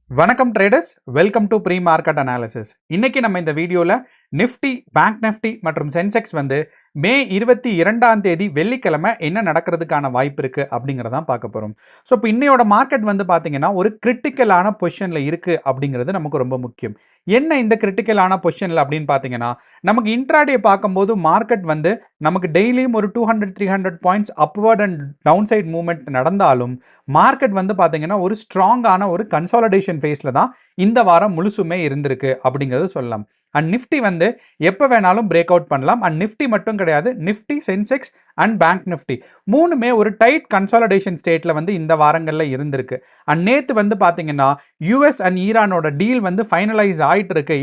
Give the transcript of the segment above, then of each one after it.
வணக்கம் traders, welcome to pre market analysis. இன்னைக்கு நம்ம இந்த வீடியோல நிஃப்டி, பேங்க் நிஃப்டி மற்றும் சென்செக்ஸ் வந்து மே 22ஆம் தேதி வெள்ளிக்கிழமை என்ன நடக்கிறதுக்கான வாய்ப்பு இருக்கு அப்படிங்கிறதான் பார்க்க போறோம். ஸோ இப்போ இன்னையோட மார்க்கெட் வந்து பார்த்தீங்கன்னா ஒரு கிரிட்டிக்கலான பொசிஷன்ல இருக்கு அப்படிங்கிறது நமக்கு ரொம்ப முக்கியம். என்ன இந்த கிரிட்டிக்கலான பொசிஷன்ல அப்படின்னு பார்த்தீங்கன்னா, நமக்கு இன்ட்ராடே பார்க்கும்போது மார்க்கெட் வந்து நமக்கு டெய்லியும் ஒரு 200-300 points upward and downside movement நடந்தாலும் மார்க்கெட் வந்து பார்த்தீங்கன்னா ஒரு ஸ்ட்ராங்கான ஒரு கன்சாலிடேஷன் ஃபேஸ்ல தான் இந்த வாரம் முழுசுமே இருந்திருக்கு அப்படிங்கிறது சொல்லலாம். அண்ட் நிஃப்டி வந்து எப்போ வேணாலும் பிரேக் அவுட் பண்ணலாம். அண்ட் நிஃப்டி மட்டும் கிடையாது, Nifty, Sensex and bank Nifty மூணுமே ஒரு டைட் கன்சாலிடேஷன் ஸ்டேட்ல வந்து இந்த வாரங்களில் இருந்திருக்கு. அண்ட் நேத்து வந்து பார்த்தீங்கன்னா யூஎஸ் அண்ட் ஈரானோட டீல் வந்து ஃபைனலைஸ் ஆயிட்டு இருக்கு.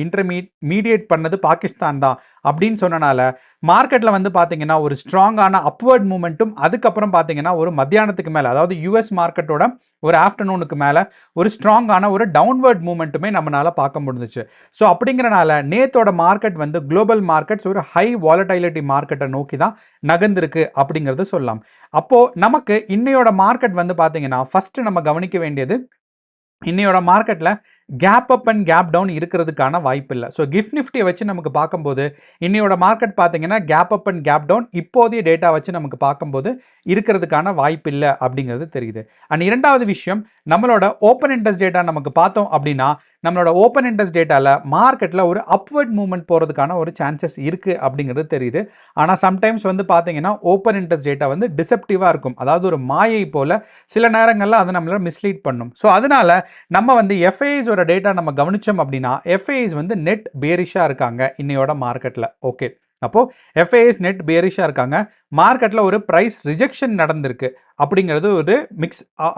மீடியேட் பண்ணது பாகிஸ்தான் தான் அப்படின்னு சொன்னனால மார்க்கெட்டில் வந்து பார்த்தீங்கன்னா ஒரு ஸ்ட்ராங்கான அப்வர்ட் மூமெண்ட்டும், அதுக்கப்புறம் பார்த்தீங்கன்னா ஒரு மத்தியானத்துக்கு மேலே, அதாவது யூஎஸ் மார்க்கெட்டோட ஒரு ஆஃப்டர்நூனுக்கு மேலே ஒரு ஸ்ட்ராங்கான ஒரு டவுன்வர்ட் மூமெண்ட்டுமே நம்மளால பார்க்க முடிஞ்சிச்சு. ஸோ அப்படிங்கிறனால நேத்தோட மார்க்கெட் வந்து குளோபல் மார்க்கெட்ஸ் ஒரு ஹை வாலடைலிட்டி மார்க்கெட்டை நோக்கி தான் நகர்ந்திருக்கு அப்படிங்கிறது சொல்லலாம். அப்போ நமக்கு இன்னையோட மார்க்கெட் வந்து பார்த்தீங்கன்னா ஃபர்ஸ்ட் நம்ம கவனிக்க வேண்டியது, இன்னையோட மார்க்கெட்டில் gap up and gap down இருக்கிறதுக்கான வாய்ப்பு இல்லை. ஸோ கிஃப்ட் நிஃப்டியை வச்சு நமக்கு பார்க்கும்போது இன்னையோட மார்க்கெட் பார்த்தீங்கன்னா gap up and gap down இப்போதைய டேட்டா வச்சு நமக்கு பார்க்கும்போது இருக்கிறதுக்கான வாய்ப்பு இல்லை அப்படிங்கிறது தெரியுது. அண்ட் இரண்டாவது விஷயம், நம்மளோட ஓப்பன் இன்ட்ரெஸ்ட் டேட்டா நமக்கு பார்த்தோம் அப்படின்னா நம்மளோட ஓப்பன் இன்ட்ரெஸ்ட் டேட்டாவில் மார்க்கெட்டில் ஒரு அப்வர்ட் மூவ்மெண்ட் போகிறதுக்கான ஒரு சான்சஸ் இருக்குது அப்படிங்கிறது தெரியுது. ஆனால் சம்டைம்ஸ் வந்து பார்த்தீங்கன்னா ஓப்பன் இன்ட்ரெஸ்ட் டேட்டா வந்து டிசெப்டிவாக இருக்கும். அதாவது ஒரு மாயை போல் சில நேரங்களில் அதை நம்மளை மிஸ்லீட் பண்ணும். ஸோ அதனால நம்ம வந்து எஃப்ஐஐஸோட டேட்டா நம்ம கவனிச்சோம் அப்படின்னா எஃப்ஐஐஸ் வந்து நெட் பேரிஷாக இருக்காங்க இன்னையோட மார்க்கெட்டில். ஓகே, அப்போது எஃப்ஐஐஸ் நெட் பேரிஷாக இருக்காங்க. மார்க்கெட்டில் ஒரு ப்ரைஸ் ரிஜெக்ஷன் நடந்திருக்கு அப்படிங்கிறது ஒரு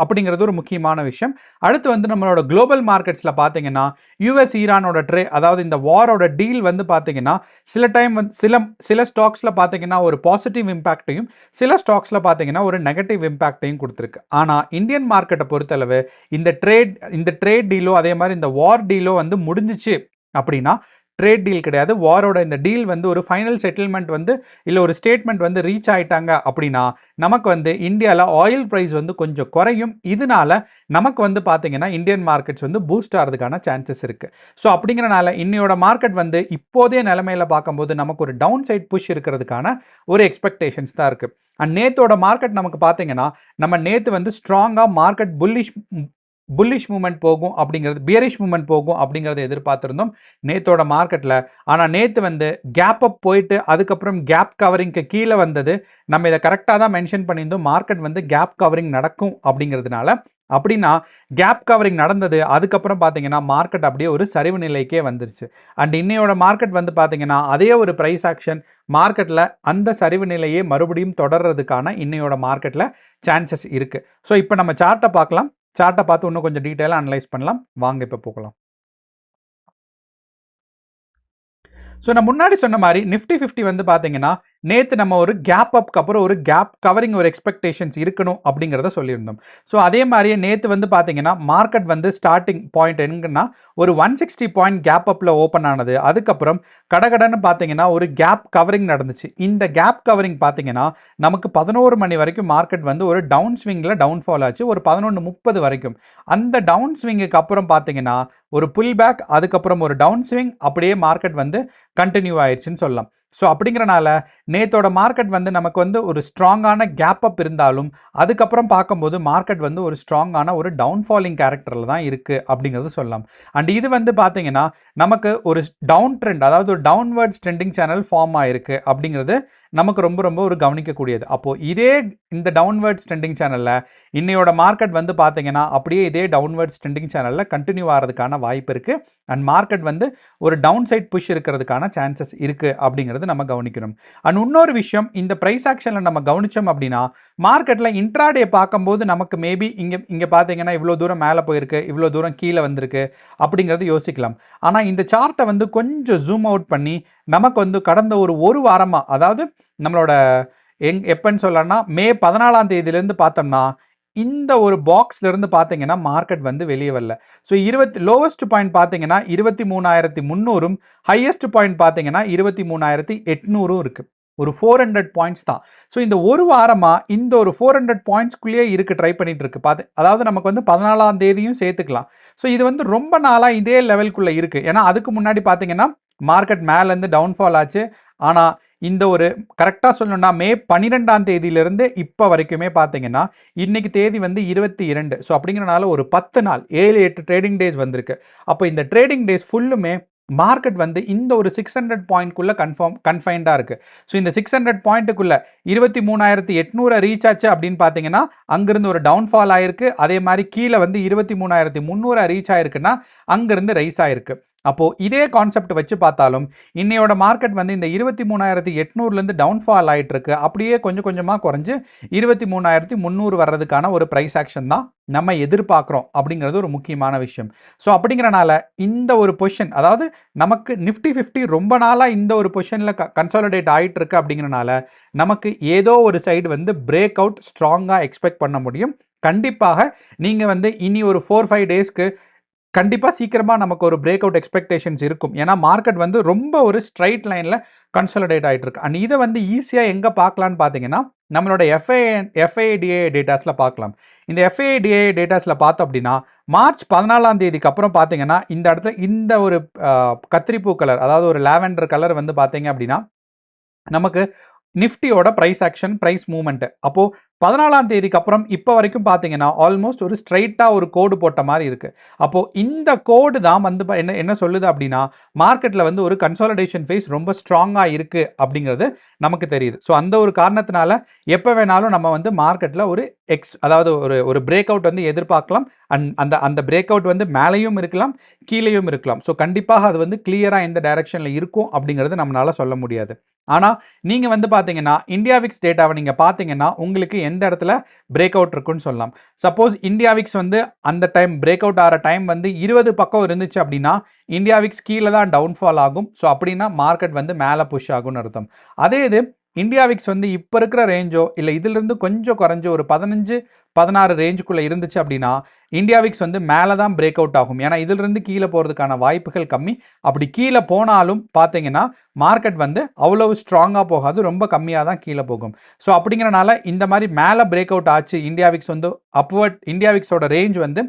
அப்படிங்கிறது ஒரு முக்கியமான விஷயம். அடுத்து வந்து நம்மளோட குளோபல் மார்க்கெட்ஸில் பார்த்தீங்கன்னா யூஎஸ் ஈரானோட அதாவது இந்த வாரோட டீல் வந்து பார்த்தீங்கன்னா சில டைம் வந்து சில ஸ்டாக்ஸில் பார்த்தீங்கன்னா ஒரு பாசிட்டிவ் இம்பாக்டையும் சில ஸ்டாக்ஸில் பார்த்தீங்கன்னா ஒரு நெகட்டிவ் இம்பாக்டையும் கொடுத்துருக்கு. ஆனால் இந்தியன் மார்க்கெட்டை பொறுத்தளவு இந்த ட்ரேட் டீலோ அதே மாதிரி இந்த வார் டீலோ வந்து முடிஞ்சிச்சு அப்படின்னா, ட்ரேட் டீல் கிடையாது, வாரோட இந்த டீல் வந்து ஒரு ஃபைனல் செட்டில்மெண்ட் வந்து இல்லை ஒரு ஸ்டேட்மெண்ட் வந்து ரீச் ஆயிட்டாங்க அப்படின்னா நமக்கு வந்து இந்தியாவில் ஆயில் ப்ரைஸ் வந்து கொஞ்சம் குறையும். இதனால நமக்கு வந்து பார்த்தீங்கன்னா இந்தியன் மார்க்கெட்ஸ் வந்து பூஸ்ட் ஆகிறதுக்கான சான்சஸ் இருக்குது. ஸோ அப்படிங்கிறனால இன்னையோட மார்க்கெட் வந்து இப்போதைய நிலைமையில் பார்க்கும்போது நமக்கு ஒரு டவுன் சைட் புஷ் இருக்கிறதுக்கான ஒரு எக்ஸ்பெக்டேஷன்ஸ் தான் இருக்குது. அண்ட் நேத்தோட மார்க்கெட் நமக்கு பார்த்தீங்கன்னா நம்ம நேற்று வந்து ஸ்ட்ராங்காக மார்க்கெட் புல்லிஷ் மூவ்மெண்ட் போகும் அப்படிங்கிறது, பியரிஷ் மூவ்மெண்ட் போகும் அப்படிங்கிறத எதிர்பார்த்துருந்தோம் நேத்தோட மார்க்கெட்டில். ஆனால் நேற்று வந்து கேப் அப் போயிட்டு அதுக்கப்புறம் கேப் கவரிங்க்கு கீழே வந்தது. நம்ம இதை கரெக்டாக தான் மென்ஷன் பண்ணியிருந்தோம், மார்க்கெட் வந்து கேப் கவரிங் நடக்கும் அப்படிங்கிறதுனால. அப்படின்னா கேப் கவரிங் நடந்தது, அதுக்கப்புறம் பார்த்தீங்கன்னா மார்க்கெட் அப்படியே ஒரு சரிவு நிலைக்கே வந்துருச்சு. அண்ட் இன்னையோட மார்க்கெட் வந்து பார்த்தீங்கன்னா அதே ஒரு ப்ரைஸ் ஆக்ஷன் மார்க்கெட்டில் அந்த சரிவு நிலையே மறுபடியும் தொடர்றதுக்கான இன்னையோட மார்க்கெட்டில் சான்சஸ் இருக்குது. ஸோ இப்போ நம்ம சார்ட்டை பார்க்கலாம். சார்ட்டை பார்த்து இன்னும் கொஞ்சம் டீட்டெயிலாக அனலைஸ் பண்ணலாம். வாங்க இப்போ போகலாம். ஸோ நான் முன்னாடி சொன்ன மாதிரி நிஃப்டி 50 வந்து பார்த்தீங்கன்னா நேற்று நம்ம ஒரு கேப் அப்க்கு அப்புறம் ஒரு கேப் கவரிங் ஒரு எக்ஸ்பெக்டேஷன்ஸ் இருக்கணும் அப்படிங்கிறத சொல்லியிருந்தோம். ஸோ அதே மாதிரியே நேற்று வந்து பார்த்தீங்கன்னா மார்க்கெட் வந்து ஸ்டார்டிங் பாயிண்ட் எங்கன்னா ஒரு 160 பாயிண்ட் கேப் அப்பில் ஓப்பன் ஆனது. அதுக்கப்புறம் கடகடன்னு பார்த்தீங்கன்னா ஒரு கேப் கவரிங் நடந்துச்சு. இந்த கேப் கவரிங் பார்த்தீங்கன்னா நமக்கு 11 மணி வரைக்கும் மார்க்கெட் வந்து ஒரு டவுன் ஸ்விங்கில் டவுன்ஃபால் ஆச்சு, ஒரு 11:30 வரைக்கும். அந்த டவுன் ஸ்விங்குக்கு அப்புறம் பார்த்தீங்கன்னா ஒரு புல் பேக், அதுக்கப்புறம் ஒரு டவுன் ஸ்விங், அப்படியே மார்க்கெட் வந்து கண்டினியூ ஆயிடுச்சுன்னு சொல்லலாம். ஸோ அப்படிங்கிறனால நேத்தோட மார்க்கெட் வந்து நமக்கு வந்து ஒரு ஸ்ட்ராங்கான கேப் அப் இருந்தாலும் அதுக்கப்புறம் பார்க்கும்போது மார்க்கெட் வந்து ஒரு ஸ்ட்ராங்கான ஒரு டவுன்ஃபாலிங் கேரக்டரில் தான் இருக்குது அப்படிங்கிறது சொல்லலாம். அண்ட் இது வந்து பார்த்தீங்கன்னா நமக்கு ஒரு டவுன் ட்ரெண்ட், அதாவது ஒரு டவுன்வர்ட்ஸ் ட்ரெண்டிங் சேனல் ஃபார்ம் ஆயிருக்கு அப்படிங்கிறது நமக்கு ரொம்ப ரொம்ப ஒரு கவனிக்கக்கூடியது. அப்போது இதே இந்த டவுன்வர்ட்ஸ் ட்ரெண்டிங் சேனலில் இன்னையோட மார்க்கெட் வந்து பார்த்தீங்கன்னா அப்படியே இதே டவுன்வர்ட்ஸ் ட்ரெண்டிங் சேனலில் கண்டினியூ ஆகிறதுக்கான வாய்ப்பு இருக்குது. அண்ட் மார்க்கெட் வந்து ஒரு டவுன் சைட் புஷ் இருக்கிறதுக்கான சான்சஸ் இருக்குது அப்படிங்கிறது நம்ம கவனிக்கணும். அண்ட் இன்னொரு விஷயம், இந்த ப்ரைஸ் ஆக்ஷனில் நம்ம கவனித்தோம் அப்படின்னா மார்க்கெட்டில் இன்ட்ராடே பார்க்கும்போது நமக்கு மேபி இங்கே பார்த்தீங்கன்னா இவ்வளோ தூரம் மேலே போயிருக்கு, இவ்வளோ தூரம் கீழே வந்திருக்கு அப்படிங்கிறது யோசிக்கலாம். ஆனால் இந்த சார்ட்டை வந்து கொஞ்சம் ஜூம் அவுட் பண்ணி நமக்கு வந்து கடந்த ஒரு வாரமாக, அதாவது நம்மளோட எப்பன்னு சொல்லலாம்னா மே 14ஆம் தேதியிலேருந்து பார்த்தோம்னா இந்த ஒரு பாக்ஸ்லேருந்து பார்த்தீங்கன்னா மார்க்கெட் வந்து வெளியே வரல. ஸோ லோவஸ்ட் பாயிண்ட் பார்த்தீங்கன்னா 23,300ம், ஹையஸ்ட் பாயிண்ட் பார்த்தீங்கன்னா 23,800ம் இருக்குது. ஒரு 400 பாயிண்ட்ஸ் தான். ஸோ இந்த ஒரு வாரமாக இந்த ஒரு 400 பாயிண்ட்ஸ்குள்ளேயே இருக்குது, ட்ரை பண்ணிட்டு இருக்கு. அதாவது நமக்கு வந்து 14ஆம் தேதியும் சேர்த்துக்கலாம். ஸோ இது வந்து ரொம்ப நாளாக இதே லெவலுக்குள்ளே இருக்குது. ஏன்னா அதுக்கு முன்னாடி பார்த்தீங்கன்னா மார்க்கெட் மேலேருந்து டவுன்ஃபால் ஆச்சு. ஆனால் இந்த ஒரு கரெக்டாக சொல்லணும்னா மே 12ஆம் தேதியிலிருந்து இப்போ வரைக்குமே பார்த்தீங்கன்னா இன்னைக்கு தேதி வந்து 22. ஸோ அப்படிங்கிறனால ஒரு 10 நாள் 7-8 ட்ரேடிங் டேஸ் வந்திருக்கு. அப்போ இந்த ட்ரேடிங் டேஸ் ஃபுல்லுமே மார்க்கெட் வந்து இந்த ஒரு 600 பாயிண்ட்குள்ளே கன்ஃபைன்டாக இருக்குது. ஸோ இந்த 600 பாயிண்ட்டுக்குள்ளே 23,800 ரீச் ஆச்சு அப்படின்னு பார்த்தீங்கன்னா அங்கேருந்து ஒரு டவுன்ஃபால் ஆயிருக்கு. அதே மாதிரி கீழே வந்து 23,300 ரீச் ஆயிருக்குன்னா அங்கேருந்து ரைஸ் ஆயிருக்கு. அப்போது இதே கான்செப்ட் வச்சு பார்த்தாலும் இன்னையோட மார்க்கெட் வந்து இந்த 23,800லேருந்து டவுன்ஃபால் ஆகிட்டு இருக்கு. அப்படியே கொஞ்சம் கொஞ்சமாக குறைஞ்சு 23,300 வர்றதுக்கான ஒரு ப்ரைஸ் ஆக்ஷன் தான் நம்ம எதிர்பார்க்குறோம் அப்படிங்கிறது ஒரு முக்கியமான விஷயம். ஸோ அப்படிங்கிறனால இந்த ஒரு பொசிஷன், அதாவது நமக்கு நிஃப்டி 50 ரொம்ப நாளாக இந்த ஒரு பொசிஷனில் கன்சாலிடேட் ஆகிட்டு இருக்கு அப்படிங்கிறனால நமக்கு ஏதோ ஒரு சைடு வந்து பிரேக் அவுட் ஸ்ட்ராங்காக எக்ஸ்பெக்ட் பண்ண முடியும். கண்டிப்பாக நீங்கள் வந்து இனி ஒரு 4-5 டேஸ்க்கு கண்டிப்பாக சீக்கிரமாக நமக்கு ஒரு பிரேக் அவுட் எக்ஸ்பெக்டேஷன்ஸ் இருக்கும். ஏன்னா மார்க்கெட் வந்து ரொம்ப ஒரு ஸ்ட்ரைட் லைனில் கன்சாலிடேட் ஆகிட்டு இருக்கு. அண்ட் இதை வந்து ஈஸியாக எங்கே பார்க்கலான்னு பார்த்தீங்கன்னா நம்மளோட எஃப்ஐடிஏ டேட்டாஸில் பார்க்கலாம். இந்த எஃப்ஐடிஏ டேட்டாஸில் பார்த்தோம் அப்படின்னா மார்ச் 14ஆம் தேதிக்கு அப்புறம் பார்த்தீங்கன்னா இந்த இடத்துல இந்த ஒரு கத்திரிப்பூ கலர், அதாவது ஒரு லாவெண்டர் கலர் வந்து பார்த்தீங்க அப்படின்னா நமக்கு நிஃப்டியோட ப்ரைஸ் ஆக்ஷன், ப்ரைஸ் மூவ்மெண்ட்டு. அப்போது 14ஆம் தேதிக்கு அப்புறம் இப்போ வரைக்கும் பார்த்தீங்கன்னா ஆல்மோஸ்ட் ஒரு ஸ்ட்ரைட்டாக ஒரு கோடு போட்ட மாதிரி இருக்குது. அப்போது இந்த கோடு தான் வந்து என்ன சொல்லுது அப்படின்னா மார்க்கெட்டில் வந்து ஒரு கன்சாலிடேஷன் ஃபேஸ் ரொம்ப ஸ்ட்ராங்காக இருக்குது அப்படிங்கிறது நமக்கு தெரியுது. ஸோ அந்த ஒரு காரணத்தினால எப்போ வேணாலும் நம்ம வந்து மார்க்கெட்டில் ஒரு அதாவது ஒரு பிரேக் அவுட் வந்து எதிர்பார்க்கலாம். அந்த பிரேக் அவுட் வந்து மேலேயும் இருக்கலாம், கீழேயும் இருக்கலாம். ஸோ கண்டிப்பாக அது வந்து கிளியராக எந்த டைரக்ஷனில் இருக்கும் அப்படிங்கிறது நம்மளால் சொல்ல முடியாது. ஆனால் நீங்கள் வந்து பார்த்தீங்கன்னா இந்தியா விக்ஸ் டேட்டாவை நீங்கள் பார்த்தீங்கன்னா உங்களுக்கு எந்த இடத்துல பிரேக் அவுட் இருக்குன்னு சொல்லலாம். சப்போஸ் இந்தியா விக்ஸ் வந்து அந்த டைம் பிரேக் அவுட் ஆகிற டைம் வந்து 20 பக்கம் இருந்துச்சு அப்படின்னா இந்தியா விக்ஸ் கீழே தான் டவுன்ஃபால் ஆகும். ஸோ அப்படின்னா மார்க்கெட் வந்து மேலே புஷ் ஆகும்னு அர்த்தம். அதே இது இந்தியா விக்ஸ் வந்து இப்போ இருக்கிற ரேஞ்சோ இல்லை இதிலிருந்து கொஞ்சம் குறைஞ்சோ ஒரு 15-16 ரேஞ்சுக்குள்ளே இருந்துச்சு அப்படின்னா இந்தியா விக்ஸ் வந்து மேலே தான் பிரேக் அவுட் ஆகும். ஏன்னா இதிலிருந்து கீழே போகிறதுக்கான வாய்ப்புகள் கம்மி. அப்படி கீழே போனாலும் பார்த்தீங்கன்னா மார்க்கெட் வந்து அவ்வளவு ஸ்ட்ராங்காக போகாது, ரொம்ப கம்மியாக தான் கீழே போகும். ஸோ அப்படிங்கிறனால இந்த மாதிரி மேலே பிரேக் அவுட் ஆச்சு இந்தியா விக்ஸ் வந்து அப்வர்ட், இந்தியா விக்ஸோட ரேஞ்ச் வந்து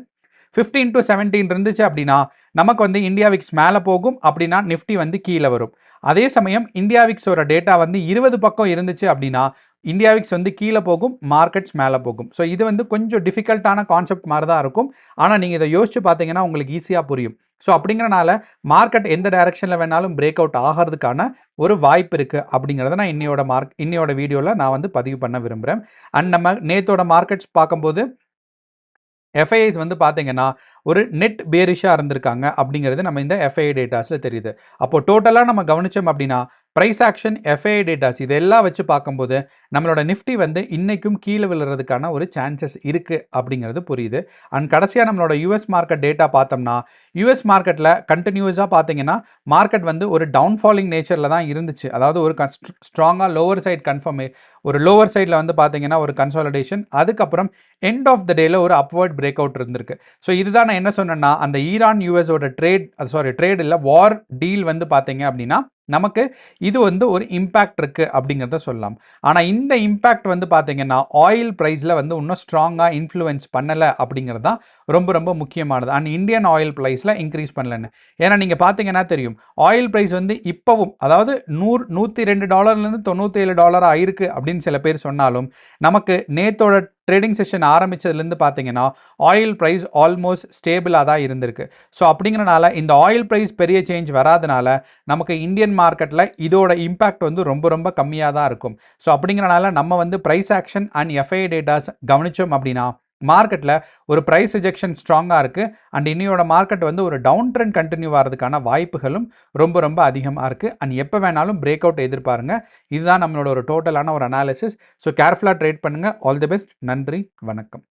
15 to 17 இருந்துச்சு அப்படின்னா நமக்கு வந்து இந்தியா விக்ஸ் மேலே போகும், அப்படின்னா நிஃப்டி வந்து கீழே வரும். அதே சமயம் இந்தியா விக்ஸோட டேட்டா வந்து 20 பக்கம் இருந்துச்சு அப்படின்னா இந்தியா விக்ஸ் வந்து கீழே போகும், மார்க்கெட்ஸ் மேலே போகும். ஸோ இது வந்து கொஞ்சம் டிஃபிகல்ட்டான கான்செப்ட் மாதிரி தான் இருக்கும். ஆனால் நீங்கள் இதை யோசிச்சு பார்த்தீங்கன்னா உங்களுக்கு ஈஸியாக புரியும். ஸோ அப்படிங்கிறனால மார்க்கெட் எந்த டைரக்ஷனில் வேணாலும் பிரேக் அவுட் ஆகிறதுக்கான ஒரு வாய்ப்பு இருக்குது அப்படிங்கிறத நான் இன்னையோட வீடியோவில் நான் வந்து பதிவு பண்ண விரும்புகிறேன். அண்ட் நம்ம நேத்தோட மார்க்கெட்ஸ் பார்க்கும்போது எஃப்ஐஐஸ் வந்து பார்த்தீங்கன்னா ஒரு நெட் பேரிஷாக இருந்திருக்காங்க அப்படிங்கிறது நம்ம இந்த எஃப்ஐஐ டேட்டாஸில் தெரியுது. அப்போது டோட்டலாக நம்ம கவனித்தோம் அப்படின்னா ப்ரைஸ் ஆக்ஷன், எஃப்ஐஐ டேட்டாஸ் இதெல்லாம் வச்சு பார்க்கும்போது நம்மளோட நிஃப்டி வந்து இன்றைக்கும் கீழே விழுறதுக்கான ஒரு சான்சஸ் இருக்குது அப்படிங்கிறது புரியுது. அண்ட் கடைசியாக நம்மளோட யூஎஸ் மார்க்கெட் டேட்டா பார்த்தோம்னா யூஎஸ் மார்க்கெட்டில் கண்டினியூஸாக பார்த்தீங்கன்னா மார்க்கெட் வந்து ஒரு டவுன்ஃபாலிங் நேச்சரில் தான் இருந்துச்சு. அதாவது ஒரு ஸ்ட்ராங்காக லோவர் சைட் ஒரு லோவர் சைடில் வந்து பார்த்தீங்கன்னா ஒரு கன்சாலிடேஷன், அதுக்கப்புறம் எண்ட் ஆஃப் த டேல ஒரு அப்வர்ட் பிரேக் அவுட் இருந்திருக்கு. ஸோ இதுதான் நான் என்ன சொன்னேன்னா அந்த ஈரான் யூஎஸோட ட்ரேட் இல்லை வார் டீல் வந்து பார்த்தீங்க அப்படின்னா நமக்கு இது வந்து ஒரு இம்பேக்ட் இருக்குது அப்படிங்கிறத சொல்லலாம். ஆனால் இந்த இம்பேக்ட் வந்து பார்த்தீங்கன்னா ஆயில் ப்ரைஸில் வந்து இன்னும் ஸ்ட்ராங்காக இன்ஃப்ளூயன்ஸ் பண்ணலை அப்படிங்கிறது தான் ரொம்ப ரொம்ப முக்கியமானது. அண்ட் இந்தியன் ஆயில் ப்ரைஸில் இன்க்ரீஸ் பண்ணலன்னு. ஏன்னா நீங்கள் பார்த்தீங்கன்னா தெரியும் ஆயில் ப்ரைஸ் வந்து இப்போவும் அதாவது $102 $97 ஆயிருக்கு அப்படின்னு சில பேர் சொன்னாலும் நமக்கு நேத்தோட ட்ரேடிங் செஷன் ஆரம்பித்ததுலேருந்து பார்த்தீங்கன்னா ஆயில் ப்ரைஸ் ஆல்மோஸ்ட் ஸ்டேபிளாக தான் இருந்திருக்கு. ஸோ அப்படிங்கிறனால இந்த ஆயில் ப்ரைஸ் பெரிய சேஞ்ச் வராதனால நமக்கு இந்தியன் மார்க்கெட்டில் இதோட இம்பேக்ட் வந்து ரொம்ப ரொம்ப கம்மியாக தான் இருக்கும். ஸோ அப்படிங்கிறனால நம்ம வந்து price action and FI datas கவனித்தோம் அப்படின்னா மார்க்கெட்டில் ஒரு ப்ரைஸ் ரிஜெக்ஷன் ஸ்ட்ராங்காக இருக்குது. அண்ட் இன்னையோட மார்க்கெட் வந்து ஒரு டவுன் ட்ரெண்ட் கண்டினியூ ஆகிறதுக்கான வாய்ப்புகளும் ரொம்ப ரொம்ப அதிகமாக இருக்குது. அண்ட் எப்போ வேணாலும் பிரேக் அவுட் எதிர்பாருங்க. இதுதான் நம்மளோட ஒரு டோட்டலான ஒரு அனாலிசிஸ். ஸோ கேர்ஃபுல்லாக ட்ரேட் பண்ணுங்கள். All the best. நன்றி, வணக்கம்.